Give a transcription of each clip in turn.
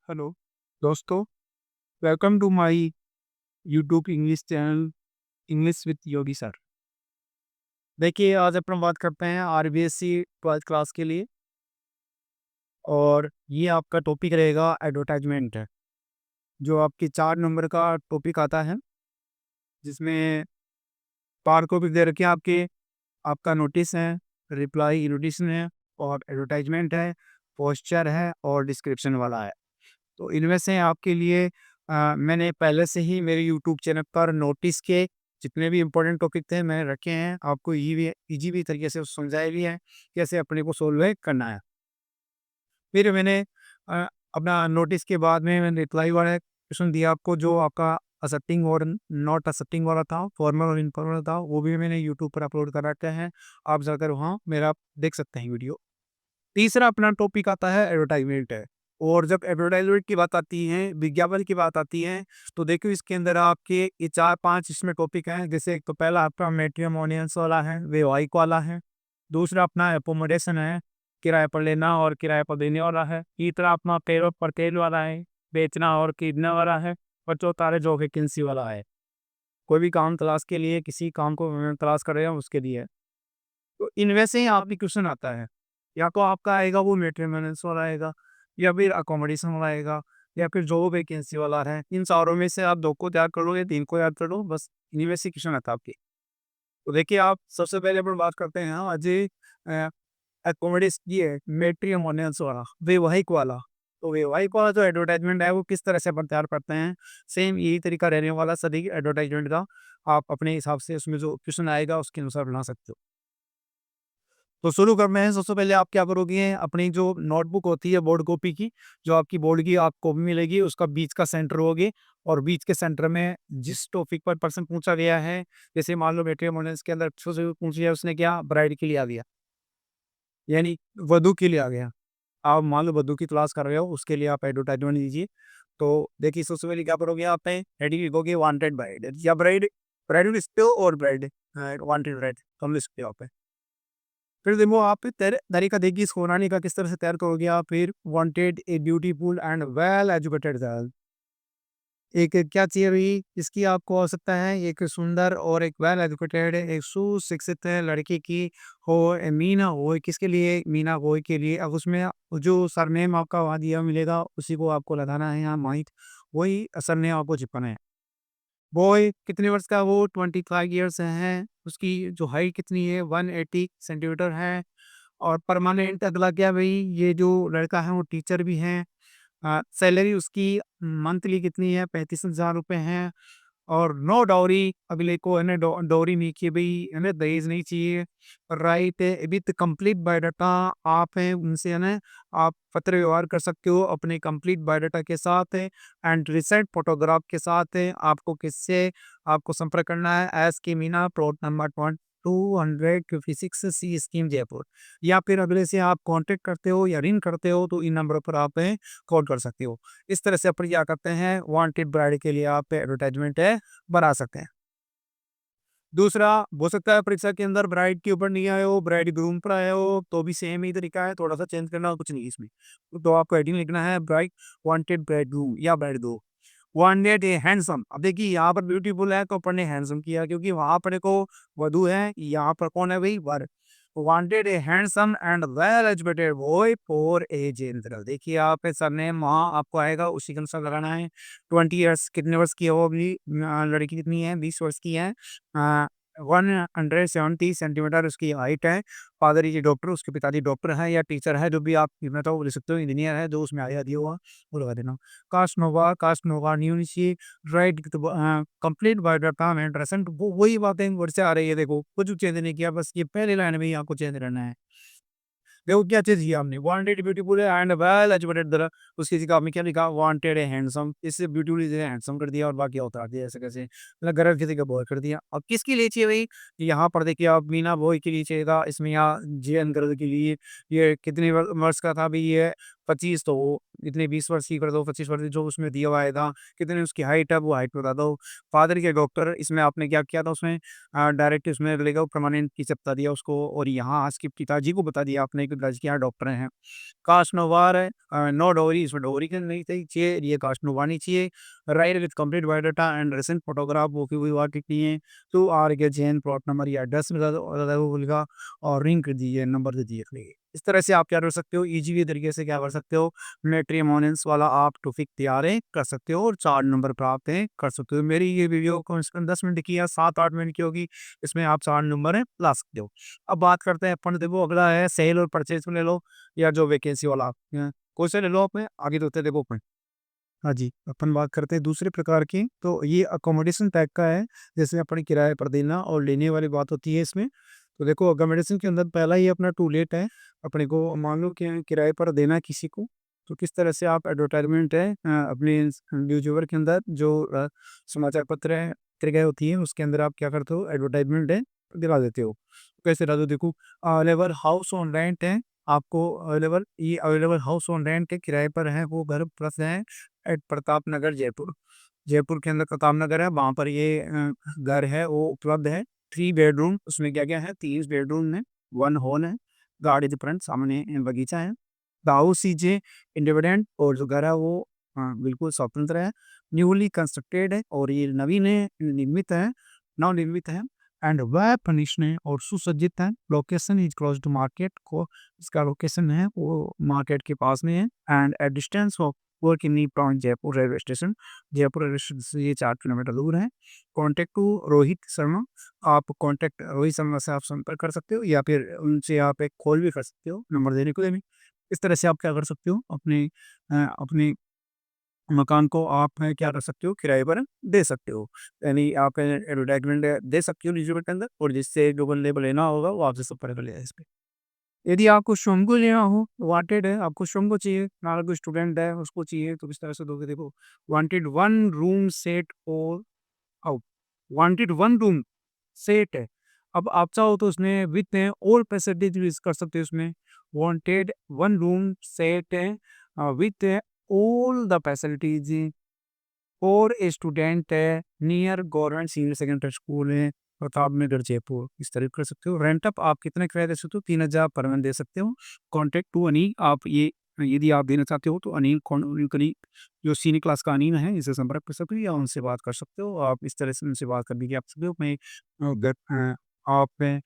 Hello दोस्तों, welcome to my YouTube English channel English with Yogi sir. देखिए, आज अपन बात करते हैं आरबीएससी 12th क्लास के लिए और ये आपका टॉपिक रहेगा एडवर्टाइजमेंट है, जो आपकी 4 नंबर का टॉपिक आता है, जिसमें 4 टॉपिक दे रखे हैं आपके। आपका नोटिस है, रिप्लाई इन्विटेशन है और एडवर्टाइजमेंट है, पोस्चर है और डिस्क्रिप्शन वाला है। तो इनमें से आपके लिए मैंने पहले से ही मेरे यूट्यूब चैनल पर नोटिस के जितने भी इम्पोर्टेंट टॉपिक थे मैं रखे हैं, आपको ईजी भी तरीके से समझाए भी हैं कैसे अपने को सोल्व करना है। फिर मैंने अ, अपना नोटिस के बाद में मैंने रिप्लाई वाला क्वेश्चन दिया आपको, जो आपका असेप्टिंग और नॉट असेप्टिंग वाला था, फॉर्मल और इनफॉर्मल था, वो भी मैंने यूट्यूब पर अपलोड कर रखे हैं। आप जाकर वहाँ मेरा देख सकते हैं वीडियो। तीसरा अपना टॉपिक आता है एडवर्टाइजमेंट है। और जब एडवर्टाइजमेंट की बात आती है, विज्ञापन की बात आती है, तो देखिए इसके अंदर आपके ये 4-5 इसमें टॉपिक हैं। जैसे एक तो पहला आपका मैट्रिमोनियल्स वाला है, वैवाहिक वाला है। दूसरा अपना एकोमोडेशन है, किराए पर लेना और किराए पर देने वाला है। तीसरा अपना पे और परचेज वाला है, बेचना और खरीदने वाला है। और चौथा है जो वैकेंसी वाला है, कोई भी काम तलाश के लिए, किसी काम को तलाश कर रहे हैं उसके लिए। तो इनमें से ही आप भी क्वेश्चन आता है, या तो आपका आएगा वो मेंटेनेंस वाला आएगा, या फिर अकोमोडेशन वाला आएगा, या फिर जो वैकेंसी वाला है। इन चारों में से आप 2 को याद कर लो या 3 को याद कर लो, बस इन्हीं में से क्वेश्चन आता है आपके। तो देखिए, आप सबसे पहले अपन बात करते हैं आज अकोमोडेशन ये मैट्रिमोनियल्स वाला, वैवाहिक वाला। तो वैवाहिक वाला जो एडवर्टाइजमेंट है वो किस तरह से अपन तैयार करते हैं, सेम यही तरीका रहने वाला सभी एडवर्टाइजमेंट का। आप अपने हिसाब से उसमें जो क्वेश्चन आएगा उसके अनुसार बना सकते हो। तो शुरू करना है, सबसे पहले आप क्या करोगे, अपनी जो नोटबुक होती है बोर्ड कॉपी की, जो आपकी बोर्ड की आप कॉपी मिलेगी, उसका बीच का सेंटर होगे और बीच के सेंटर में जिस टॉपिक पर प्रश्न पूछा गया है, जैसे मान लो मैट्रिमोनियल्स के अंदर सबसे पूछ लिया उसने, क्या ब्राइड के लिए आ गया, यानी वधू के लिए आ गया। आप मान लो वधू की तलाश कर रहे हो, उसके लिए आप एडवर्टाइजमेंट दीजिए। तो देखिए, सबसे पहले क्या करोगे, आप हेडिंग लिखोगे वांटेड ब्राइड या ब्राइड, ब्राइड लिखते हो और ब्राइड वांटेड ब्राइड कम लिख सकते हो आप। फिर देखो आप तरीका देखिए इसको बनाने का किस तरह से तैयार करोगे आप। फिर wanted a beautiful and well educated girl, एक क्या चाहिए भाई, इसकी आपको आवश्यकता है एक सुंदर और एक वेल एजुकेटेड, एक सुशिक्षित लड़की की हो। मीना हो, किसके लिए, मीना बॉय के लिए। अब उसमें जो सरनेम आपका वहाँ दिया मिलेगा उसी को आपको लगाना है यहाँ माइक, वही सरनेम आपको चिपकाना है। बॉय कितने वर्ष का, वो 25 ईयर्स है। उसकी जो हाइट कितनी है, 180 सेंटीमीटर है। और परमानेंट अगला क्या भाई, ये जो लड़का है वो टीचर भी है। सैलरी उसकी मंथली कितनी है, 35,000 रुपये है। और नो डाउरी, अगले को है ना डाउरी नहीं चाहिए भाई, है ना दहेज नहीं चाहिए। राइट विथ कंप्लीट बायोडाटा, आप हैं उनसे है ना आप पत्र व्यवहार कर सकते हो अपने कंप्लीट बायोडाटा के साथ है, एंड रिसेंट फोटोग्राफ के साथ है। आपको किससे आपको संपर्क करना है, एस के मीना, प्लॉट नंबर 256 सी स्कीम जयपुर। या फिर अगले से आप कांटेक्ट करते हो या रिंग करते हो तो इन नंबरों पर आप कॉल कर सकते हो। इस तरह से अपन क्या करते हैं, वांटेड ब्राइड के लिए आप एडवर्टाइजमेंट है बना सकते हैं। दूसरा, हो सकता है परीक्षा के अंदर ब्राइड के ऊपर नहीं आए हो, ब्राइड ग्रूम पर आए हो, तो भी सेम ही तरीका है, थोड़ा सा चेंज करना कुछ नहीं है इसमें। तो आपको हेडिंग लिखना है ब्राइड, वांटेड ब्राइड ग्रूम या bride groom, wanted a handsome. अब देखिए यहाँ पर ब्यूटीफुल है तो अपन ने हैंडसम किया, क्योंकि वहां पर को वधु है, यहाँ पर कौन है भाई, वर। Wanted a handsome and well educated boy for age interval. देखिए आप सरनेम वहाँ आपको आएगा, उसी के अनुसार लगाना है। 20 ईयर्स, कितने वर्ष की है वो अभी, लड़की कितनी है, 20 वर्ष की है। 170 सेंटीमीटर उसकी हाइट है। फादर जी डॉक्टर, उसके पिताजी डॉक्टर हैं या टीचर है, जो भी आप मैं तो लिख सकते हो, इंजीनियर है, जो उसमें आया दिया हुआ वो लगा देना। कास्ट नोवा न्यू नीचे राइट कंप्लीट बायोडाटा में ड्रेसेंट, वो वही बातें वर्ड से आ रही है। देखो कुछ चेंज नहीं किया, बस ये पहले लाइन में ही आपको चेंज रहना है। देखो क्या चीज़ किया हमने, wanted beautiful and well educated the, उसकी जगह हमने क्या लिखा, वांटेड है हैंडसम, इससे ब्यूटीफुल इसे हैंडसम कर दिया और बाकी उतार दिया ऐसे कैसे, मतलब गरज किसी का बॉय कर दिया। अब किसके लिए चाहिए भाई, यहाँ पर देखिए आप मीना बॉय के लिए चाहिएगा, इसमें यहाँ जे एन गर्ल के लिए। ये कितने वर्ष का था भाई, ये 25 तो वो इतने 20 वर्ष की कर दो, 25 वर्ष जो उसमें दिया हुआ आएगा, कितनी उसकी हाइट है वो हाइट बता दो। फादर के डॉक्टर इसमें आपने क्या किया था उसमें डायरेक्ट उसमें लेगा परमानेंट फीस बता दिया उसको और यहाँ आज के पिताजी को बता दिया आपने कि पिताजी के यहाँ डॉक्टर हैं। कास्ट नोवार है नो डोरी इसमें डोरी की नहीं चाहिए ये कास्ट नोवानी चाहिए। Right with complete biodata and recent photograph वो की हुई वाकई की है तो आर के जैन प्लॉट नंबर या एड्रेस बता दो बोलेगा और रिंग कर दीजिए नंबर दे दिए। इस तरह से आप क्या कर सकते हो इजी तरीके से क्या कर सकते हो मैट्रिमोनियंस वाला आप टॉपिक तैयार कर सकते हो और 4 नंबर प्राप्त है कर सकते हो। मेरी ये वीडियो कम से कम 10 मिनट की या 7-8 मिनट की होगी इसमें आप 4 नंबर है ला सकते हो। अब बात करते हैं अपन देखो अगला है सेल और परचेज में ले लो या जो वैकेंसी वाला क्वेश्चन ले लो अपने आगे तो होते देखो अपन। हाँ जी, अपन बात करते हैं दूसरे प्रकार की, तो ये अकोमोडेशन टाइप का है, जैसे अपने किराए पर देना और लेने वाली बात होती है इसमें। तो देखो अकोमोडेशन के अंदर पहला ही अपना टू लेट है, अपने को मान लो कि किराए पर देना है किसी को, तो किस तरह से आप एडवर्टाइज़मेंट है अपने न्यूज़पेपर के अंदर जो समाचार पत्र है, पत्रिकाएँ होती हैं, उसके अंदर आप क्या करते हो एडवर्टाइज़मेंट है, दिला देते हो। कैसे डालो देखो अवेलेबल हाउस ऑन रेंट है, आपको अवेलेबल हाउस ऑन रेंट के किराए पर है, वो घर उपलब्ध है एट प्रताप नगर जयपुर। जयपुर के अंदर प्रताप नगर है, वहाँ पर ये घर है वो उपलब्ध है। 3 बेडरूम उसमें क्या-क्या है 30 बेडरूम है, 1 हॉल है, गार्ड इज फ्रंट सामने बगीचा है। द हाउस इज इंडिपेंडेंट और जो घर है वो बिल्कुल स्वतंत्र है। न्यूली कंस्ट्रक्टेड है और ये नवीन है, निर्मित है, नवनिर्मित है एंड वेल फर्निश्ड है और सुसज्जित है। Location is close to market को इसका लोकेशन है वो मार्केट के पास में है and at distance of work in from Jaipur railway station. Jaipur railway station से ये 4 किलोमीटर दूर है। कॉन्टैक्ट टू रोहित शर्मा, आप कॉन्टैक्ट रोहित शर्मा से आप संपर्क कर सकते हो या फिर उनसे आप एक कॉल भी कर सकते हो, नंबर देने को देंगे। इस तरह से आप क्या कर सकते हो अपने मकान को आप क्या कर सकते हो किराए पर दे सकते हो। यानी आप एडवर्टाइज़मेंट दे सकते हो न्यूज़पेपर के अंदर और जिससे जो बंदे को लेना होगा वो आपसे संपर्क कर लेगा इस पे। यदि आपको श्रम को लेना हो, वांटेड है, आपको श्रम को चाहिए, अगर कोई स्टूडेंट है उसको चाहिए तो किस तरह से दोगे देखो वांटेड 1 रूम सेट और आउट, वांटेड 1 रूम सेट है। अब आप चाहो तो उसमें विथ ऑल फैसिलिटीज यूज़ कर सकते हो उसमें। वांटेड 1 रूम सेट है विथ ऑल द फैसिलिटीज और ए स्टूडेंट है near government senior secondary school है प्रताप नगर जयपुर। इस तरह कर सकते हो। रेंट अप आप कितने किराया दे सकते हो 3000 पर मंथ दे सकते हो। कॉन्टेक्ट टू अनिल आप ये यदि आप देना चाहते हो तो अनिल करी जो सीनियर क्लास का अनिल है इसे संपर्क कर सकते हो या उनसे बात कर सकते हो। आप इस तरह से उनसे बात करने की आप सकते हो। मैं आप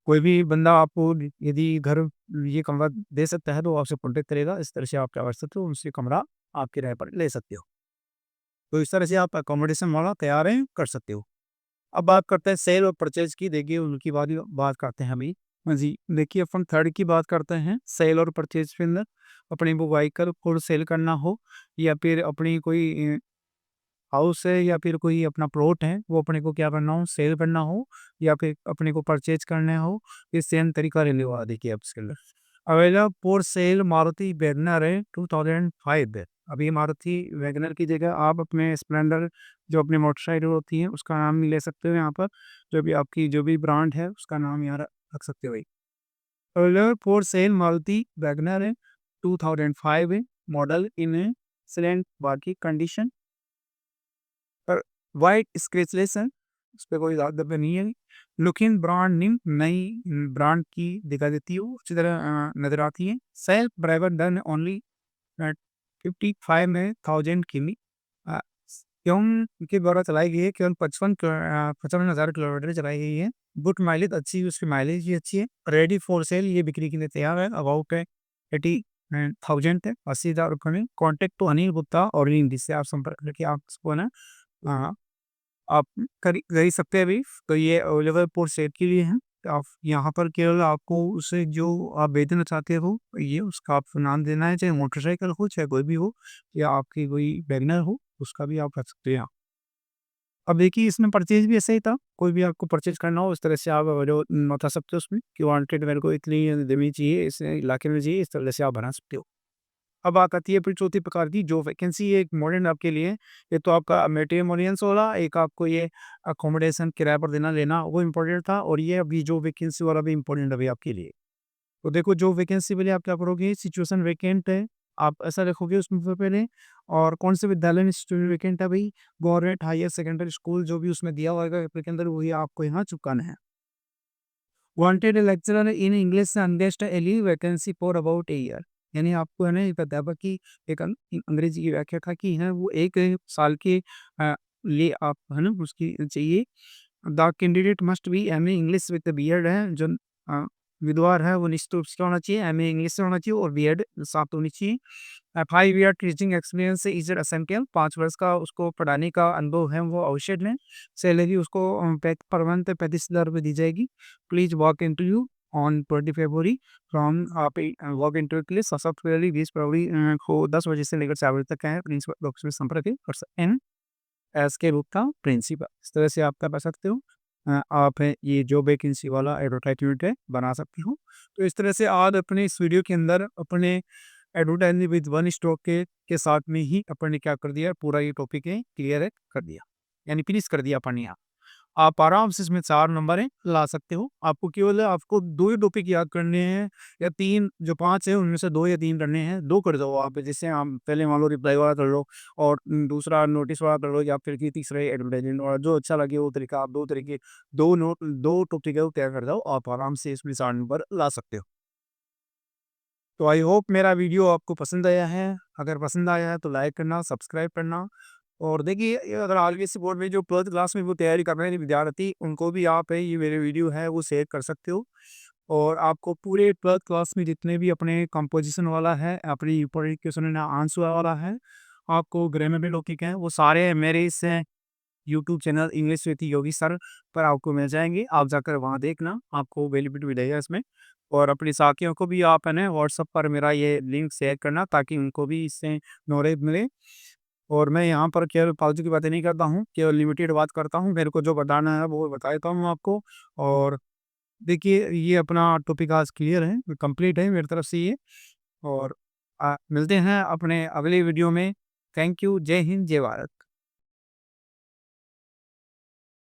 कोई भी बंदा आपको यदि घर ये कमरा दे सकता है तो वो आपसे कॉन्टेक्ट करेगा। इस तरह से आप क्या कर सकते हो उनसे कमरा आप किराए पर ले सकते हो। तो इस तरह से आप अकोमोडेशन वाला तैयार है कर सकते हो। अब बात करते हैं सेल और परचेज की। देखिए उनकी बात करते हैं अभी। हाँ जी, देखिए अपन थर्ड की बात करते हैं सेल और परचेज के अंदर अपनी वो व्हीकल को सेल करना हो या फिर अपनी कोई हाउस है या फिर कोई अपना प्लॉट है वो अपने को क्या करना हो सेल करना हो या फिर अपने को परचेज करना हो। ये सेम तरीका रहने वाला देखिए अब इसके अंदर available for sale Maruti Wagner है 2005 है। अभी मारुति वैगनर की जगह आप अपने स्प्लेंडर जो अपनी मोटरसाइकिल होती है उसका नाम भी ले सकते हो यहाँ पर। जो भी आपकी जो भी ब्रांड है उसका नाम यहाँ रख सकते हो भाई। Available for sale Maruti Wagner है 2005 है मॉडल इन एक्सीलेंट बाकी कंडीशन पर वाइट स्क्रेचलेस है, उस पे कोई दाग धब्बे नहीं है। लुकिंग ब्रांड न्यू नई ब्रांड की दिखा देती है वो अच्छी तरह नज़र आती है। Self driver done only at 55 में 1000 किमी अ, क्यों के द्वारा चलाई गई है केवल 55,000 किलोमीटर चलाई गई है। गुड माइलेज अच्छी है उसकी माइलेज भी अच्छी है। रेडी फॉर सेल ये बिक्री के लिए तैयार है। अबाउट है 80,000 है 80,000 रुपये में। कॉन्टेक्ट टू अनिल गुप्ता और जिससे आप संपर्क करके आप इसको है ना हाँ, आप कर ही सकते हैं अभी। तो ये अवेलेबल पोस्ट सेल के लिए है। तो आप यहाँ पर केवल आपको उसे जो आप बेचना चाहते हो ये उसका आपको नाम देना है, चाहे मोटरसाइकिल हो, चाहे कोई भी हो या आपकी कोई वैगनर हो, उसका भी आप कर सकते हैं यहाँ। अब देखिए इसमें परचेज़ भी ऐसा ही था, कोई भी आपको परचेज़ करना हो इस तरह से आप जो बता सकते हो उसमें कि वांटेड मेरे को इतनी ज़मीन चाहिए, इस इलाके में चाहिए, इस तरह से आप बना सकते हो। अब बात आती है फिर चौथी प्रकार की जो वैकेंसी है एक मॉडर्न आपके लिए। ये तो आपका मैट्रिमोनियल्स वाला, एक आपको ये अकोमोडेशन किराए पर देना लेना वो इम्पोर्टेंट था और ये अभी जो वैकेंसी वाला भी इम्पोर्टेंट अभी आपके लिए। तो देखो जो वैकेंसी के लिए आप क्या करोगे, सिचुएशन वैकेंट है, आप ऐसा लिखोगे उसमें सबसे पहले। और कौन से विद्यालय में सिचुएशन वैकेंट है भाई, गवर्नमेंट हायर सेकेंडरी स्कूल जो भी उसमें दिया होगा पेपर के अंदर वही आपको यहाँ चिपकाना है। वांटेड लेक्चरर इन इंग्लिश अनगेस्ट एली vacancy for about a year. यानी आपको है ना एक अध्यापक की एक अंग्रेजी की व्याख्या की है वो 1 साल के लिए आप है ना उसकी चाहिए। The candidate must be MA English with BEd है जो अ, उम्मीदवार है वो निश्चित रूप से होना चाहिए, एमए इंग्लिश से होना चाहिए और बीएड साथ होनी चाहिए। 5 year teaching experience is essential, 5 वर्ष का उसको पढ़ाने का अनुभव है वो आवश्यक है। सैलरी उसको पर मंथ 35,000 रुपये दी जाएगी। Please walk interview on 20 February from आप वॉक इंटरव्यू के लिए 7 फरवरी 20 फरवरी को 10 बजे से लेकर 4 बजे तक है प्रिंसिपल ऑफिस में संपर्क कर सकते हैं एस के रूप का प्रिंसिपल। इस तरह से आप क्या कर सकते हो, आप ये जो वैकेंसी वाला एडवर्टाइजमेंट है बना सकते हो। तो इस तरह से आज अपने इस वीडियो के अंदर अपने एडवर्टाइजिंग विद वन स्टॉक के साथ में ही अपन ने क्या कर दिया, पूरा ये टॉपिक है क्लियर है कर दिया, यानी फिनिश कर दिया अपन ने यहाँ। आप आराम से इसमें 4 नंबर हैं ला सकते हो। आपको केवल आपको 2 ही टॉपिक याद करने हैं या 3 जो 5 है उनमें से 2 या 3 करने हैं, 2 कर दो आप। जैसे हम पहले मान लो रिप्लाई वाला कर लो और दूसरा नोटिस वाला कर लो या फिर कि तीसरा एडवर्टाइज़मेंट और जो अच्छा लगे वो तरीका आप 2 तरीके 2 टॉपिक है वो तय कर दो। आप आराम से इसमें 4 नंबर ला सकते हो। तो आई होप मेरा वीडियो आपको पसंद आया है। अगर पसंद आया है तो लाइक करना, सब्सक्राइब करना। और देखिए ये अगर आरबीएससी बोर्ड में जो 12th क्लास में वो तैयारी कर रहे हैं विद्यार्थी उनको भी आप है ये मेरे वीडियो है वो शेयर कर सकते हो। और आपको पूरे 12th क्लास में जितने भी अपने कंपोजिशन वाला है, अपनी इंपॉर्टेंट क्वेश्चन एंड आंसर वाला है, आपको ग्रामर में टॉपिक है वो सारे मेरे इस YouTube channel English with Yogi sir पर आपको मिल जाएँगे। आप जाकर वहाँ देखना, आपको बेनिफिट मिलेगा इसमें। और अपने साथियों को भी आप है ना व्हाट्सएप पर मेरा ये लिंक शेयर करना ताकि उनको भी इससे नॉलेज मिले। और मैं यहाँ पर केवल फालतू की बातें नहीं करता हूँ, केवल लिमिटेड बात करता हूँ। मेरे को जो बताना है वो बता देता हूँ आपको। और देखिए ये अपना टॉपिक आज क्लियर है, कंप्लीट है मेरी तरफ से ये। और मिलते हैं अपने अगले वीडियो में। Thank you. जय हिंद, जय भारत।